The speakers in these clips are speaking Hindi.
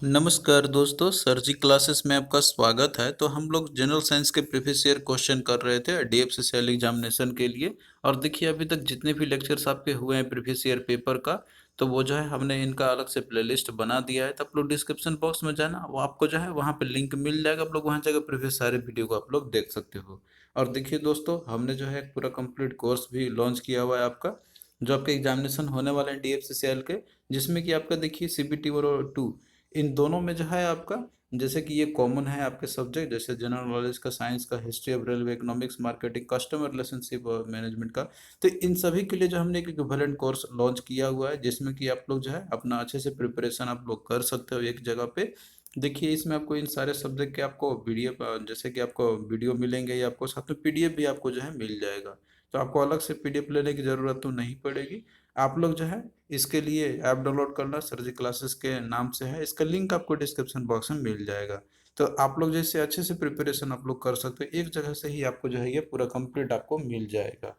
नमस्कार दोस्तों, सरजी क्लासेस में आपका स्वागत है। तो हम लोग जनरल साइंस के प्रीवियस ईयर क्वेश्चन कर रहे थे डीएफसीसीएल एग्जामिनेशन के लिए। और देखिए अभी तक जितने भी लेक्चर्स आपके हुए हैं प्रीवियस ईयर पेपर का, तो वो जो है हमने इनका अलग से प्लेलिस्ट बना दिया है। तो आप लोग डिस्क्रिप्शन बॉक्स में जाना, वो आपको जो है वहाँ पे लिंक मिल जाएगा। आप लोग वहाँ जाकर प्रीवियस सारे वीडियो को आप लोग देख सकते हो। और देखिए दोस्तों, हमने जो है एक पूरा कंप्लीट कोर्स भी लॉन्च किया हुआ है आपका, जो आपके एग्जामिनेशन होने वाले हैं डीएफसीसीएल के, जिसमें कि आपका देखिए सीबीटी और 2 इन दोनों में जो है आपका, जैसे कि ये कॉमन है आपके सब्जेक्ट, जैसे जनरल नॉलेज का, साइंस का, history of railway, economics, marketing, customer relationship और मैनेजमेंट का। तो इन सभी के लिए जो हमने एक इक्विवेलेंट कोर्स लॉन्च किया हुआ है, जिसमें कि आप लोग जो है अपना अच्छे से प्रिपरेशन आप लोग कर सकते हो एक जगह पे। देखिए इसमें आपको इन सारे सब्जेक्ट के आपको पीडीएफ, जैसे कि आपको वीडियो मिलेंगे या आपको साथ में पीडीएफ भी आपको जो है मिल जाएगा। तो आपको अलग से पीडीएफ लेने की ज़रूरत तो नहीं पड़ेगी। आप लोग जो है इसके लिए ऐप डाउनलोड करना सरजी क्लासेस के नाम से है, इसका लिंक आपको डिस्क्रिप्शन बॉक्स में मिल जाएगा। तो आप लोग जैसे अच्छे से प्रिपरेशन आप लोग कर सकते हो, एक जगह से ही आपको जो है ये पूरा कंप्लीट आपको मिल जाएगा।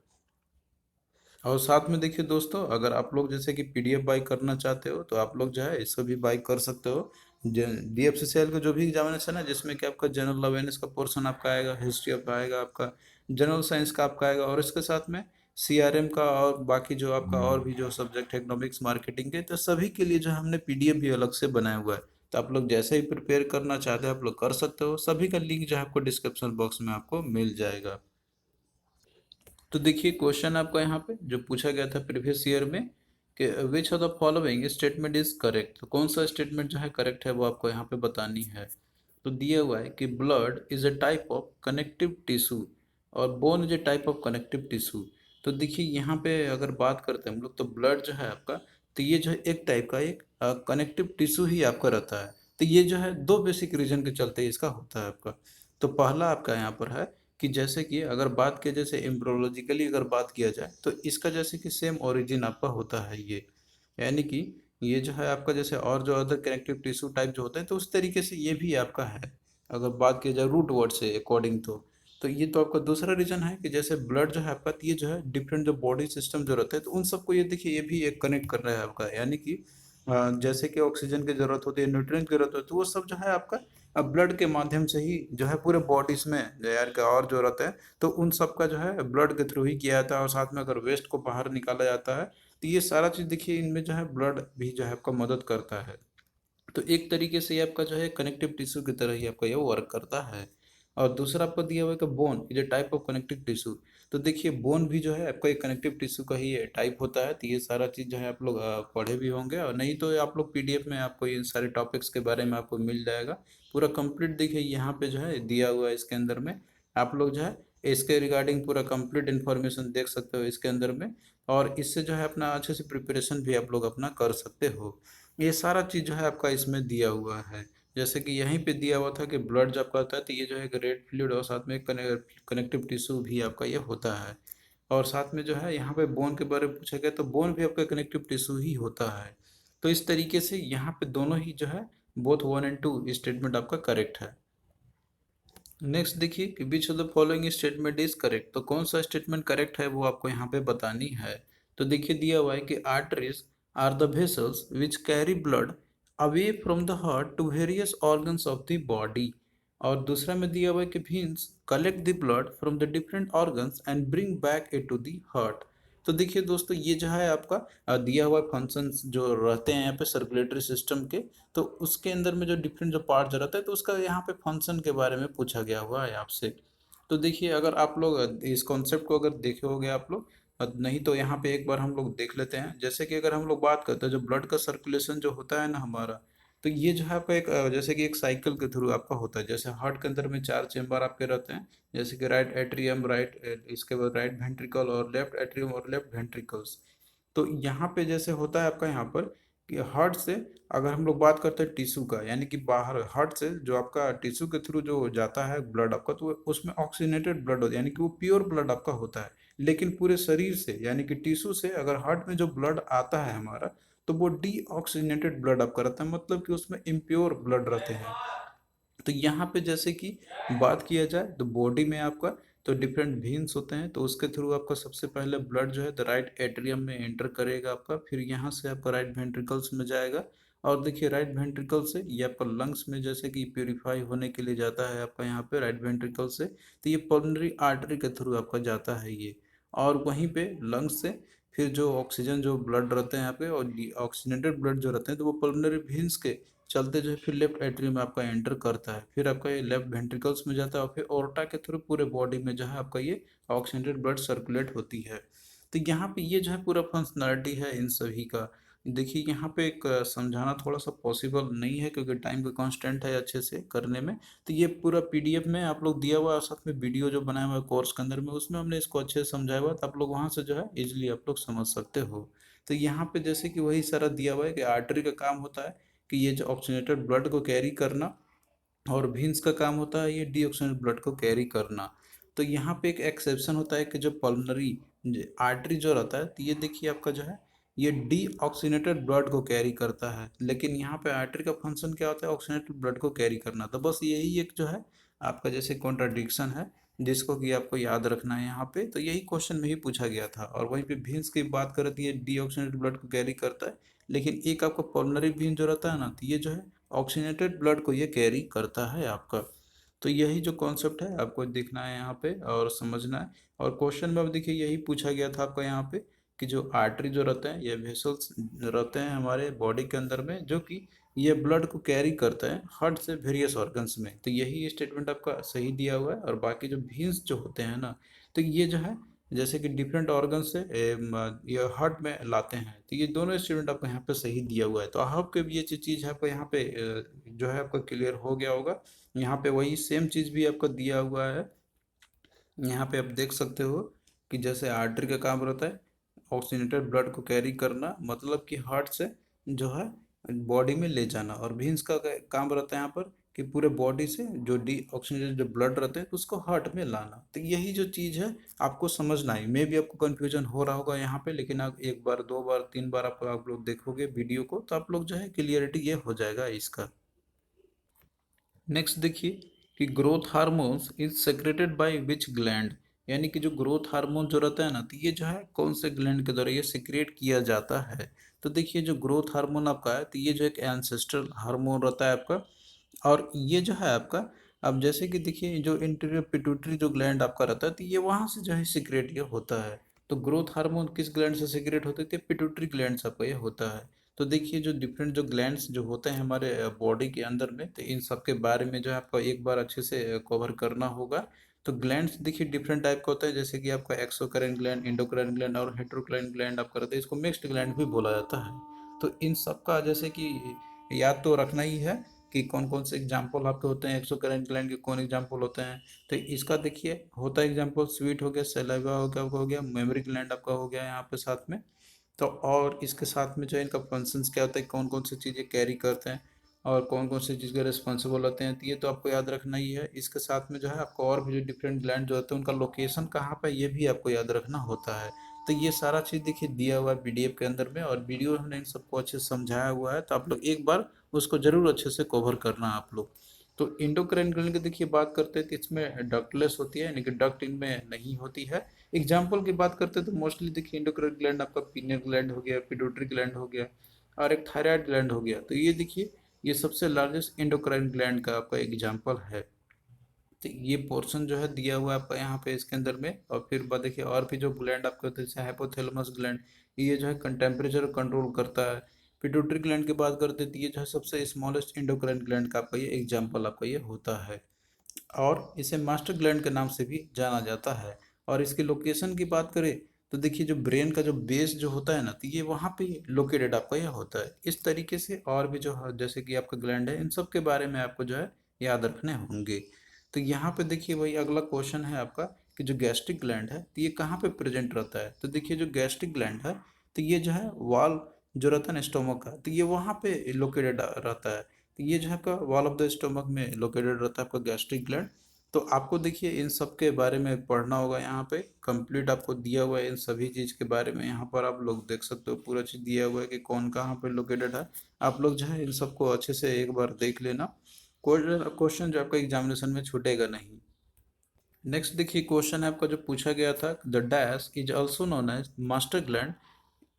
और साथ में देखिए दोस्तों, अगर आप लोग जैसे कि पीडीएफ बाई करना चाहते हो, तो आप लोग जो है इसको भी बाई कर सकते हो। डीएफसीसीएल का जो भी एग्जामिनेशन है, जिसमें कि आपका जनरल अवेयरनेस का पोर्शन आपका आएगा, हिस्ट्री आपका आएगा, आपका जनरल साइंस का आपका आएगा, और इसके साथ में सीआरएम का और बाकी जो आपका और भी जो सब्जेक्ट है, इकोनॉमिक्स, मार्केटिंग के, तो सभी के लिए जो हमने पीडीएफ भी अलग से बनाया हुआ है। तो आप लोग जैसे ही प्रिपेयर करना चाहते हो आप लोग कर सकते हो। सभी का लिंक जो है आपको डिस्क्रिप्शन बॉक्स में आपको मिल जाएगा। तो देखिए क्वेश्चन आपका यहाँ पे जो पूछा गया था प्रीवियस ईयर में, कि which of the following statement is correct, तो कौन सा स्टेटमेंट जो है करेक्ट है वो आपको यहाँ पे बतानी है। तो दिया हुआ है कि blood is a type of connective tissue और bone is a type of connective tissue. तो देखिए यहाँ पे अगर बात करते हैं हम लोग, तो ब्लड जो है आपका, तो ये जो है एक टाइप का एक कनेक्टिव टिश्यू ही आपका रहता है। तो ये जो है दो बेसिक रीजन के चलते इसका होता है आपका। तो पहला आपका यहाँ पर है कि जैसे कि अगर बात किया, जैसे एम्ब्रोलॉजिकली अगर बात किया जाए, तो इसका जैसे कि सेम ओरिजिन आपका होता है ये, यानी कि ये जो है आपका जैसे और जो अदर कनेक्टिव टिश्यू टाइप जो होते हैं, तो उस तरीके से ये भी आपका है। अगर बात किया जाए रूट वर्ड से अकॉर्डिंग, तो ये तो आपका दूसरा रीजन है कि जैसे ब्लड जो है आपका, तो ये जो है डिफरेंट जो बॉडी सिस्टम जो रहते हैं, तो उन सबको ये देखिए ये भी एक कनेक्ट कर रहा है आपका, यानी कि जैसे कि ऑक्सीजन की जरूरत होती है, न्यूट्रिएंट की जरूरत होती है, तो वो सब जो है आपका ब्लड के माध्यम से ही जो है पूरे बॉडीज में एयर का और जो रहता है, तो उन सब का जो है ब्लड के थ्रू ही किया जाता है। और साथ में अगर वेस्ट को बाहर निकाला जाता है, तो ये सारा चीज़ देखिए इनमें जो है ब्लड भी जो है आपका मदद करता है। तो एक तरीके से ये आपका जो है कनेक्टिव टिश्यू की तरह ही आपका ये वर्क करता है। और दूसरा आपको दिया हुआ है कि bone is a type of connective tissue. तो देखिए बोन भी जो है आपका एक कनेक्टिव टिश्यू का ही टाइप होता है। तो ये सारा चीज़ जो है आप लोग पढ़े भी होंगे, और नहीं तो आप लोग पीडीएफ में आपको इन सारे टॉपिक्स के बारे में आपको मिल जाएगा पूरा कंप्लीट। देखिए यहाँ पे जो है दिया हुआ है इसके अंदर में, आप लोग जो है इसके रिगार्डिंग पूरा कंप्लीट इन्फॉर्मेशन देख सकते हो इसके अंदर में। और इससे जो है अपना अच्छे से प्रिपरेशन भी आप लोग अपना कर सकते हो। ये सारा चीज़ जो है आपका इसमें दिया हुआ है। जैसे कि यहीं पे दिया हुआ था कि ब्लड जब का होता है, तो ये जो है एक रेड फ्लूइड और साथ में कनेक्टिव टिश्यू भी आपका ये होता है। और साथ में जो है यहाँ पे बोन के बारे में पूछा गया, तो बोन भी आपका कनेक्टिव टिश्यू ही होता है। तो इस तरीके से यहाँ पे दोनों ही जो है बोथ 1 और 2 स्टेटमेंट आपका करेक्ट है। नेक्स्ट देखिए कि which of the following statement is correct, तो कौन सा स्टेटमेंट करेक्ट है वो आपको यहाँ पे बतानी है। तो देखिए दिया हुआ है कि arteries are the vessels which carry blood away from the heart to various organs of the body. और दूसरा में दिया हुआ है कि veins collect the blood from the different organs and bring back it to the heart. तो देखिए दोस्तों, ये जो है आपका दिया हुआ फंक्शंस जो रहते हैं यहाँ पे सर्कुलेटरी सिस्टम के, तो उसके अंदर में जो डिफरेंट जो पार्ट जो रहता है, तो उसका यहाँ पे फंक्शन के बारे में पूछा गया हुआ है आपसे। तो देखिए अगर आप लोग इस कॉन्सेप्ट को अगर देखे होगे आप लोग, नहीं तो यहाँ पे एक बार हम लोग देख लेते हैं। जैसे कि अगर हम लोग बात करते हैं जो ब्लड का सर्कुलेशन जो होता है ना हमारा, तो ये जो है आपका एक जैसे कि एक साइकिल के थ्रू आपका होता है। जैसे हार्ट के अंदर में 4 चेम्बर आपके रहते हैं, जैसे कि राइट एट्रियम, राइट इसके बाद राइट वेंट्रिकल, और लेफ्ट एट्रियम और लेफ्ट वेंट्रिकल्स। तो यहाँ पे जैसे होता है आपका यहाँ पर कि हार्ट से अगर हम लोग बात करते हैं टिश्यू का, यानी कि बाहर हार्ट से जो आपका टिश्यू के थ्रू जो जाता है ब्लड आपका, तो उसमें ऑक्सीजनेटेड ब्लड होता है, यानी कि वो प्योर ब्लड आपका होता है। लेकिन पूरे शरीर से यानी कि टिश्यू से अगर हार्ट में जो ब्लड आता है हमारा, तो वो डीऑक्सीजनेटेड ब्लड आपका रहता है, मतलब कि उसमें इम्प्योर ब्लड रहते हैं। तो यहाँ पे जैसे कि बात किया जाए तो बॉडी में आपका तो डिफरेंट वेन्स होते हैं, तो उसके थ्रू आपका सबसे पहले ब्लड जो है द राइट एट्रियम में एंटर करेगा आपका, फिर यहाँ से आपका राइट वेंट्रिकल्स में जाएगा, और देखिए राइट वेंट्रिकल से ये आपका लंग्स में जैसे कि प्यूरिफाई होने के लिए जाता है आपका यहाँ पे राइट वेंट्रिकल से, तो ये पल्मोनरी आर्टरी के थ्रू आपका जाता है ये। और वहीं पे लंग्स से फिर जो ऑक्सीजन जो ब्लड रहते हैं यहाँ पे और ऑक्सीजनेटेड ब्लड जो रहते हैं तो वो पल्मोनरी वेन्स के चलते जो है फिर लेफ्ट एट्रियम में आपका एंटर करता है, फिर आपका ये लेफ्ट वेंट्रिकल्स में जाता है और फिर ओर्टा के थ्रू पूरे बॉडी में जो है आपका ये ऑक्सीजनेटेड ब्लड सर्कुलेट होती है। तो यहाँ पे ये जो है पूरा फंक्शनैलिटी है इन सभी का। देखिए यहाँ पे एक समझाना थोड़ा सा पॉसिबल नहीं है क्योंकि टाइम का कांस्टेंट है अच्छे से करने में। तो ये पूरा पीडीएफ में आप लोग दिया हुआ है और साथ में वीडियो जो बनाया हुआ है कोर्स के अंदर में उसमें हमने इसको अच्छे से समझाया हुआ है, तो आप लोग वहाँ से जो है इजीली आप लोग समझ सकते हो। तो यहाँ पे जैसे कि वही सारा दिया हुआ है कि आर्टरी का काम होता है कि ये जो ऑक्सीजनेटेड ब्लड को कैरी करना, और वेन्स का काम होता है ये डीऑक्सीजनेटेड ब्लड को कैरी करना। तो यहाँ पे एक एक्सेप्शन होता है कि जो पल्मोनरी आर्टरी जो रहता है तो ये देखिए आपका जो है ये डीऑक्सीजनेटेड ब्लड को कैरी करता है, लेकिन यहाँ पे आर्टरी का फंक्शन क्या होता है ऑक्सीजनेटेड ब्लड को कैरी करना। तो बस यही एक जो है आपका जैसे कॉन्ट्राडिक्शन है जिसको कि आपको याद रखना है यहाँ पे। तो यही क्वेश्चन में ही पूछा गया था। और वहीं पे वेन्स की बात करें तो ये डीऑक्सीजनेटेड ब्लड को कैरी करता है, लेकिन एक आपका पल्मोनरी वेन जो रहता है ना तो ये जो है ऑक्सीजनेटेड ब्लड को ये कैरी करता है आपका। तो यही जो कॉन्सेप्ट है आपको देखना है यहाँ पे और समझना है। और क्वेश्चन में अब देखिए यही पूछा गया था आपका यहाँ पे कि जो आर्टरी जो रहते हैं ये वेसल्स रहते हैं हमारे बॉडी के अंदर में जो कि ये ब्लड को कैरी करते हैं हार्ट से वेरियस ऑर्गन्स में। तो यही स्टेटमेंट आपका सही दिया हुआ है। और बाकी जो वेन्स जो होते हैं ना तो ये जो है जैसे कि डिफरेंट ऑर्गन से ये हार्ट में लाते हैं। तो ये दोनों स्टेटमेंट आपको यहाँ पे सही दिया हुआ है। तो आई होप कि ये चीज़ आपको यहाँ पे जो है आपका क्लियर हो गया होगा। यहाँ पे वही सेम चीज़ भी आपको दिया हुआ है। यहाँ पे आप देख सकते हो कि जैसे आर्टरी का काम रहता है ऑक्सीजनेटेड ब्लड को कैरी करना, मतलब कि हार्ट से जो है बॉडी में ले जाना, और वेन्स का काम रहता है यहाँ पर कि पूरे बॉडी से जो डी ऑक्सीजनेटेड जो ब्लड रहते हैं उसको हार्ट में लाना। तो यही जो चीज़ है आपको समझना है। मे भी आपको कन्फ्यूजन हो रहा होगा यहाँ पे, लेकिन आप एक बार दो बार तीन बार आप लोग देखोगे वीडियो को तो आप लोग जो है क्लियरिटी ये हो जाएगा इसका। नेक्स्ट देखिए कि growth hormones is secreted by which gland, यानी कि जो ग्रोथ हार्मोन जो रहता है ना तो ये जो है कौन से ग्लैंड के द्वारा ये सिक्रिएट किया जाता है। तो देखिए जो ग्रोथ हार्मोन आपका है तो ये जो एक एंसेस्ट्रल हार्मोन रहता है आपका, और ये जो है आपका अब जैसे कि देखिए जो इंटीरियर पिट्यूटरी जो ग्लैंड आपका रहता है तो ये वहाँ से जो है सिक्रेट ये होता है। तो ग्रोथ हार्मोन किस ग्लैंड से सिक्रेट होते थे, पिट्यूटरी ग्लैंड से आपका ये होता है। तो देखिए जो डिफरेंट जो ग्लैंड्स जो होते हैं हमारे बॉडी के अंदर में तो इन सब के बारे में जो है आपको एक बार अच्छे से कवर करना होगा। तो ग्लैंड्स देखिए डिफरेंट टाइप का होता है, जैसे कि आपका एक्सोक्राइन ग्लैंड, इंडोक्राइन ग्लैंड और हेटेरोक्राइन ग्लैंड आपका रहता है। इसको मिक्स्ड ग्लैंड भी बोला जाता है। तो इन सब का जैसे कि याद तो रखना ही है कि कौन कौन से एग्जाम्पल आपके होते हैं, एक्सोक्राइन ग्लैंड के कौन एग्जाम्पल होते हैं। तो इसका देखिए होता है एग्जाम्पल स्वीट हो गया, सलाइवा हो गया मेमोरी ग्लैंड आपका हो गया यहाँ पे साथ में। तो और इसके साथ में जो है इनका फंक्शंस क्या होता है, कौन कौन सी चीज़ें कैरी करते हैं और कौन कौन सी चीज़ के रिस्पॉन्सिबल होते हैं, तो ये तो आपको याद रखना ही है। इसके साथ में जो है आपको और भी जो डिफरेंट ग्लैंड जो होते हैं उनका लोकेशन कहाँ पर ये भी आपको याद रखना होता है। तो ये सारा चीज़ देखिए दिया हुआ है पीडीएफ के अंदर में, और वीडियो हमने इन सबको अच्छे से समझाया हुआ है। तो आप लोग एक बार उसको जरूर अच्छे से कवर करना आप लोग। तो इंडोक्राइन ग्लैंड की देखिए बात करते हैं तो इसमें डक्टलेस होती है, यानी कि डक्ट इनमें नहीं होती है। एग्जाम्पल की बात करते हैं तो मोस्टली देखिए इंडोक्राइन ग्लैंड आपका पीनियल ग्लैंड हो गया, पिट्यूटरी ग्लैंड हो गया और एक थायराइड ग्लैंड हो गया। तो ये देखिए ये सबसे लार्जेस्ट इंडोक्राइन ग्लैंड का आपका एग्जाम्पल है। तो ये पोर्शन जो है दिया हुआ है आपका यहाँ पे इसके अंदर में। और फिर बाद देखिए और भी जो ग्लैंड आपके होते हैं जैसे हाइपोथैलेमस ग्लैंड, ये जो है टेम्परेचर कंट्रोल करता है। पिट्यूटरी ग्लैंड की बात करते हैं तो ये जो है सबसे स्मॉलेस्ट इंडोक्राइन ग्लैंड का आपका ये एग्जाम्पल आपका ये होता है, और इसे मास्टर ग्लैंड के नाम से भी जाना जाता है। और इसकी लोकेशन की बात करें तो देखिए जो ब्रेन का जो बेस जो होता है ना तो ये वहाँ पे लोकेटेड आपका यह होता है। इस तरीके से और भी जो जैसे कि आपका ग्लैंड है इन सब के बारे में आपको जो है याद रखने होंगे। तो यहाँ पे देखिए वही अगला क्वेश्चन है आपका कि जो गैस्ट्रिक ग्लैंड है तो ये कहाँ पे प्रेजेंट रहता है। तो देखिए जो गैस्ट्रिक ग्लैंड है तो ये जो है वाल जो रहता है ना स्टोमक का तो ये वहाँ पे लोकेटेड रहता है। तो ये जो है आपका वॉल ऑफ द स्टोमक में लोकेटेड रहता है आपका गैस्ट्रिक ग्लैंड। तो आपको देखिए इन सब के बारे में पढ़ना होगा, यहाँ पे कंप्लीट आपको दिया हुआ है इन सभी चीज़ के बारे में। यहाँ पर आप लोग देख सकते हो पूरा चीज़ दिया हुआ है कि कौन कहाँ पे लोकेटेड है। आप लोग जो है इन सबको अच्छे से एक बार देख लेना, क्वेश्चन जो आपका एग्जामिनेशन में छूटेगा नहीं। नेक्स्ट देखिए क्वेश्चन है आपका जो पूछा गया था, the dash is also known as master gland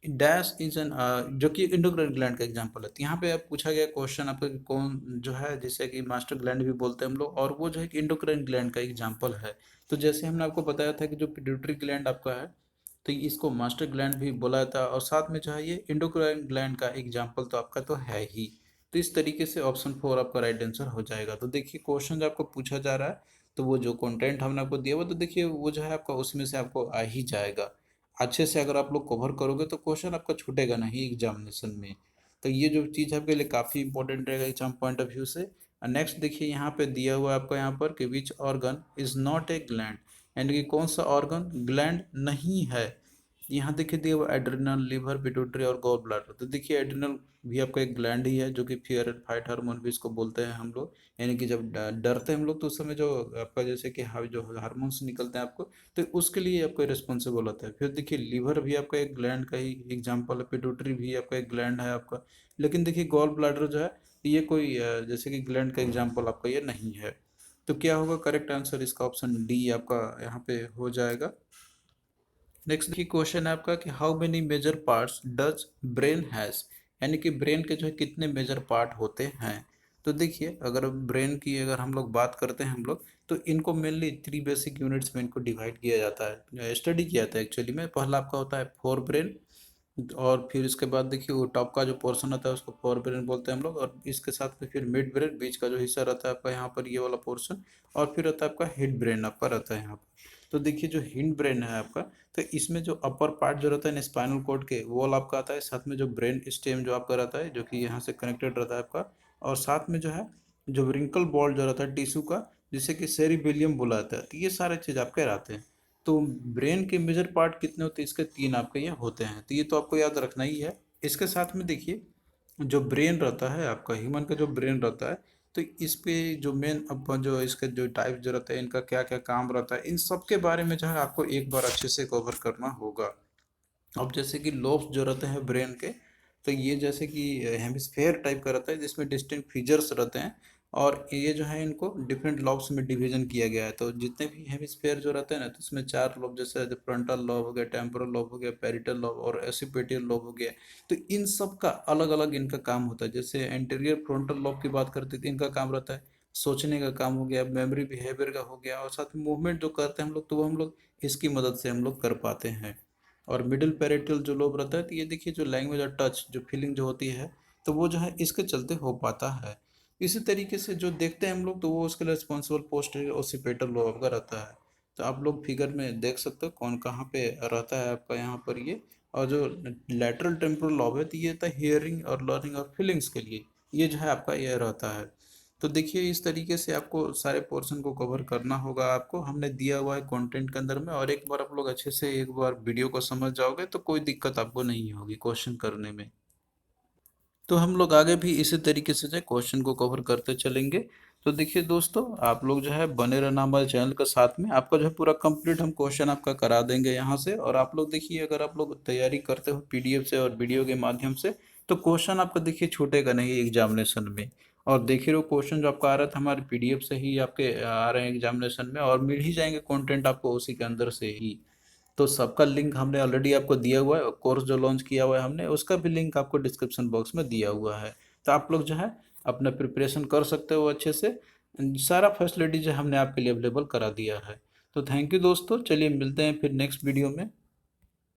dash is an जो कि इंडोक्राइन ग्लैंड का एग्जांपल है। तो यहाँ पे अब पूछा गया क्वेश्चन आपका कि कौन जो है, जैसे कि मास्टर ग्लैंड भी बोलते हैं हम लोग, और वो जो है कि इंडोक्राइन ग्लैंड का एग्जांपल है। तो जैसे हमने आपको बताया था कि जो पिट्यूटरी ग्लैंड आपका है, तो इसको मास्टर ग्लैंड भी बोला था, और साथ में जो है ये इंडोक्राइन ग्लैंड का एग्जाम्पल तो आपका तो है ही। तो इस तरीके से ऑप्शन 4 आपका राइट आंसर हो जाएगा। तो देखिए क्वेश्चन जो आपको पूछा जा रहा है, तो वो जो कंटेंट हमने आपको दिया हुआ, तो देखिए वो जो है आपका उसमें से आपको आ ही जाएगा। अच्छे से अगर आप लोग कवर करोगे तो क्वेश्चन आपका छूटेगा नहीं एग्जामिनेशन में। तो ये जो चीज़ आपके लिए काफ़ी इंपॉर्टेंट रहेगा एग्जाम पॉइंट ऑफ व्यू से। नेक्स्ट देखिए यहाँ पे दिया हुआ है आपका यहाँ पर कि which organ is not a gland, यानी कि कौन सा ऑर्गन ग्लैंड नहीं है। यहाँ देखिए दिया हुआ एड्रिनल, लिवर, पिट्यूटरी और गॉल ब्लैडर। तो देखिए एड्रिनल भी आपका एक ग्लैंड ही है, जो कि फियर एंड फाइट हार्मोन भी इसको बोलते हैं हम लोग। यानी कि जब डरते हैं हम लोग तो उस समय जो आपका जैसे कि जो हार्मोन्स निकलते हैं आपको, तो उसके लिए आपका रिस्पॉन्सिबल होता है। फिर देखिए लीवर भी आपका एक ग्लैंड का ही एग्जाम्पल है, पिट्यूटरी भी आपका एक ग्लैंड है आपका। लेकिन देखिए गॉल ब्लैडर जो है, ये कोई जैसे कि ग्लैंड का एग्जाम्पल आपका ये नहीं है। तो क्या होगा करेक्ट आंसर इसका, ऑप्शन डी आपका यहाँ पे हो जाएगा। नेक्स्ट देखिए क्वेश्चन है आपका कि how many major parts does brain has, यानी कि ब्रेन के जो है कितने मेजर पार्ट होते हैं। तो देखिए अगर ब्रेन की अगर हम लोग बात करते हैं हम लोग, तो इनको मेनली 3 बेसिक यूनिट्स में इनको डिवाइड किया जाता है, स्टडी किया जाता है एक्चुअली में। पहला आपका होता है फोर ब्रेन, और फिर इसके बाद देखिए वो टॉप का जो पोर्शन होता है उसको फोर ब्रेन बोलते हैं हम लोग, और इसके साथ में फिर मिड ब्रेन, बीच का जो हिस्सा रहता है आपका यहाँ पर ये वाला पोर्शन, और फिर रहता है आपका हेड ब्रेन आपका रहता है यहाँ पर। तो देखिए जो हिंड ब्रेन है आपका, तो इसमें जो अपर पार्ट जो रहता है स्पाइनल कॉर्ड के, वो वाला आपका आता है। साथ में जो ब्रेन स्टेम जो आपका रहता है, जो कि यहाँ से कनेक्टेड रहता है आपका, और साथ में जो है जो व्रिंकल बॉल जो रहता है टिश्यू का, जिसे कि सेरिबेलियम बोला जाता है। तो ये सारे चीज़ आपके रहते हैं। तो ब्रेन के मेजर पार्ट कितने होते हैं, इसके 3 आपके ये होते हैं। तो ये तो आपको याद रखना ही है। इसके साथ में देखिए जो ब्रेन रहता है आपका, ह्यूमन का जो ब्रेन रहता है, तो इस पे जो मेन अपन जो इसके जो टाइप जो रहता है, इनका क्या क्या काम रहता है, इन सब के बारे में जो है आपको एक बार अच्छे से कवर करना होगा। अब जैसे कि लोब्स जो रहते हैं ब्रेन के, तो ये जैसे कि हेमिस्फेयर टाइप का रहता है, जिसमें डिस्टिंक्ट फीचर्स रहते हैं, और ये जो है इनको डिफरेंट लॉब्स में डिवीजन किया गया है। तो जितने भी हेमिस्फेयर जो रहते हैं ना, तो इसमें 4 लॉब, जैसे फ्रंटल लॉब हो गया, टेम्पोरल लॉब हो गया, पेरिटल लॉब और एसिपिटल लॉब हो गया। तो इन सब का अलग अलग इनका काम होता है। जैसे एंटीरियर फ्रंटल लॉब की बात करते हैं तो इनका काम रहता है सोचने का काम हो गया, मेमोरी बिहेवियर का हो गया, और साथ में मूवमेंट जो करते हैं हम लोग, तो वो हम लोग इसकी मदद से हम लोग कर पाते हैं। और मिडिल पेरिटल जो लोब रहता है, तो ये देखिए जो लैंग्वेज और टच जो फीलिंग जो होती है, तो वो जो है इसके चलते हो पाता है। इसी तरीके से जो देखते हैं हम लोग, तो वो उसके लिए रिस्पॉन्सिबल पोस्ट ओसिपिटल लोब का रहता है। तो आप लोग फिगर में देख सकते हो कौन कहाँ पे रहता है आपका यहाँ पर ये। और जो लेटरल टेम्पोरल लॉब है, तो ये था हियरिंग और लर्निंग और फीलिंग्स के लिए, ये जो है आपका ये रहता है। तो देखिए इस तरीके से आपको सारे पोर्शन को कवर करना होगा। आपको हमने दिया हुआ है कंटेंट के अंदर में, और एक बार आप लोग अच्छे से एक बार वीडियो को समझ जाओगे तो कोई दिक्कत आपको नहीं होगी क्वेश्चन करने में। तो हम लोग आगे भी इसी तरीके से जो क्वेश्चन को कवर करते चलेंगे। तो देखिए दोस्तों, आप लोग जो है बने रहना हमारे चैनल के साथ में, आपका जो है पूरा कंप्लीट हम क्वेश्चन आपका करा देंगे यहाँ से। और आप लोग देखिए अगर आप लोग तैयारी करते हो पीडीएफ से और वीडियो के माध्यम से, तो क्वेश्चन आपका देखिए छूटेगा नहीं एग्जामिनेशन में। और देखिए वो क्वेश्चन जो आपका आ रहा था हमारे पीडीएफ से ही आपके आ रहे हैं एग्जामिनेशन में, और मिल ही जाएंगे कंटेंट आपको उसी के अंदर से ही। तो सबका लिंक हमने ऑलरेडी आपको दिया हुआ है, कोर्स जो लॉन्च किया हुआ है हमने, उसका भी लिंक आपको डिस्क्रिप्शन बॉक्स में दिया हुआ है। तो आप लोग जो है अपना प्रिपरेशन कर सकते हो अच्छे से। सारा फैसिलिटी जो हमने आपके लिए अवेलेबल करा दिया है। तो थैंक यू दोस्तों, चलिए मिलते हैं फिर नेक्स्ट वीडियो में।